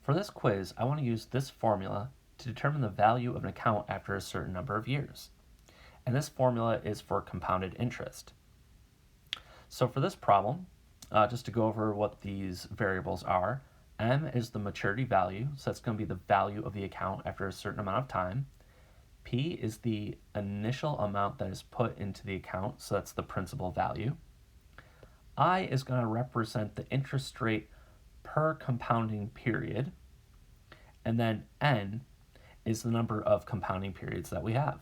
For this quiz, I want to use this formula to determine the value of an account after a certain number of years. And this formula is for compounded interest. So for this problem, just to go over what these variables are, M is the maturity value, so that's going to be the value of the account after a certain amount of time. P is the initial amount that is put into the account, so that's the principal value. I is going to represent the interest rate per compounding period, and then N is the number of compounding periods that we have.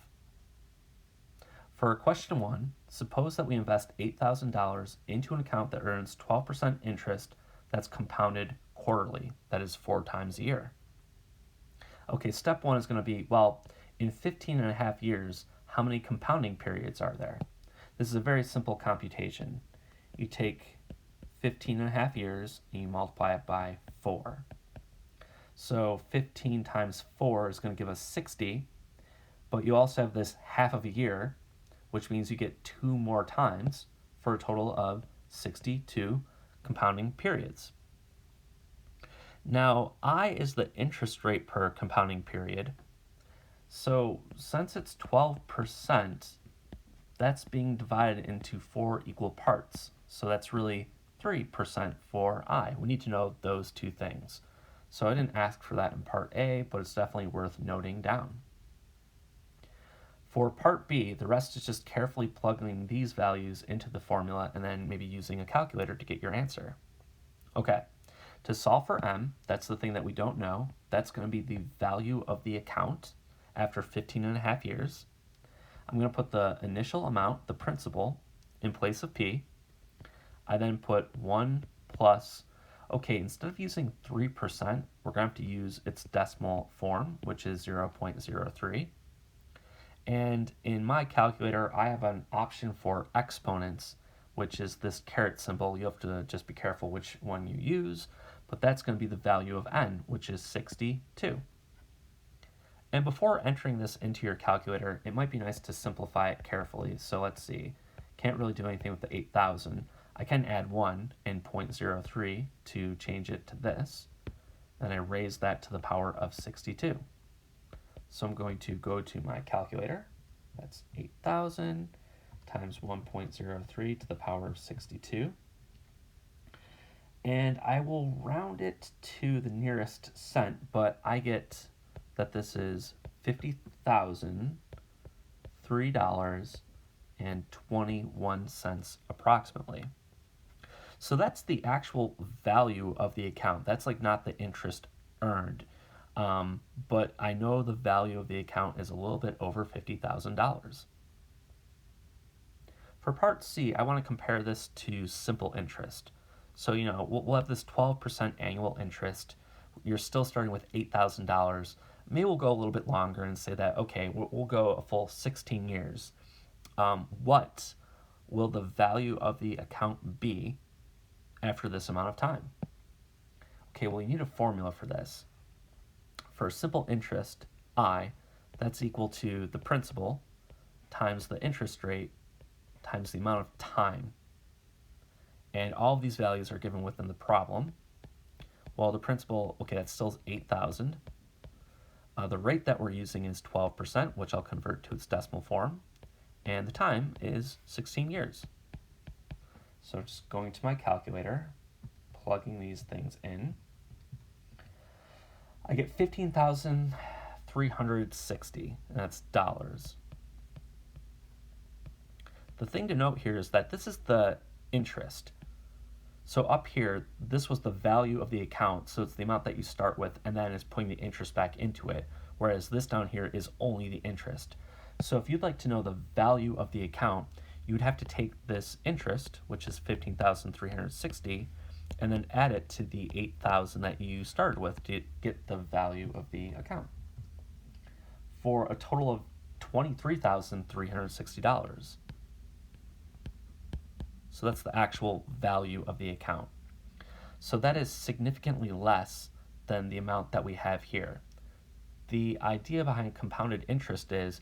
For question 1, suppose that we invest $8,000 into an account that earns 12% interest that's compounded quarterly, that is 4 times a year. Okay, step 1 is going to be, well, in 15 and a half years, how many compounding periods are there? This is a very simple computation. You take 15 and a half years and you multiply it by 4. So 15 times 4 is going to give us 60, but you also have this half of a year, which means you get 2 more times for a total of 62 compounding periods. Now, I is the interest rate per compounding period. So since it's 12%, that's being divided into 4 equal parts. So that's really 3% for I. We need to know those two things. So I didn't ask for that in part A, but it's definitely worth noting down. For part B, the rest is just carefully plugging these values into the formula and then maybe using a calculator to get your answer. Okay, to solve for M, that's the thing that we don't know. That's going to be the value of the account after 15 and a half years. I'm going to put the initial amount, the principal, in place of P. I then put 1 plus, okay, instead of using 3%, we're going to have to use its decimal form, which is 0.03. And in my calculator, I have an option for exponents, which is this caret symbol. You have to just be careful which one you use, but that's going to be the value of N, which is 62. And before entering this into your calculator, it might be nice to simplify it carefully. So let's see, can't really do anything with the 8,000. I can add 1 in 0.03 to change it to this, and I raise that to the power of 62. So I'm going to go to my calculator. That's 8,000 times 1.03 to the power of 62. And I will round it to the nearest cent, but I get that this is $50,003.21 approximately. So that's the actual value of the account. That's like not the interest earned. But I know the value of the account is a little bit over $50,000. For part C, I want to compare this to simple interest. So, we'll have this 12% annual interest. You're still starting with $8,000. Maybe we'll go a little bit longer and say that, okay, we'll go a full 16 years. What will the value of the account be after this amount of time? Okay, well, you need a formula for this. For simple interest, I, that's equal to the principal times the interest rate times the amount of time. And all of these values are given within the problem. Well, the principal, okay, that's still 8,000. The rate that we're using is 12%, which I'll convert to its decimal form. And the time is 16 years. So just going to my calculator, plugging these things in, I get 15,360, and that's dollars. The thing to note here is that this is the interest. So up here, this was the value of the account, so it's the amount that you start with, and then it's putting the interest back into it, whereas this down here is only the interest. So if you'd like to know the value of the account, you would have to take this interest, which is 15,360, and then add it to the 8,000 that you started with to get the value of the account, for a total of $23,360. So that's the actual value of the account. So that is significantly less than the amount that we have here. The idea behind compounded interest is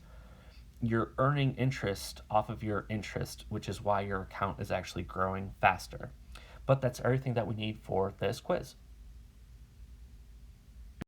you're earning interest off of your interest, which is why your account is actually growing faster. But that's everything that we need for this quiz.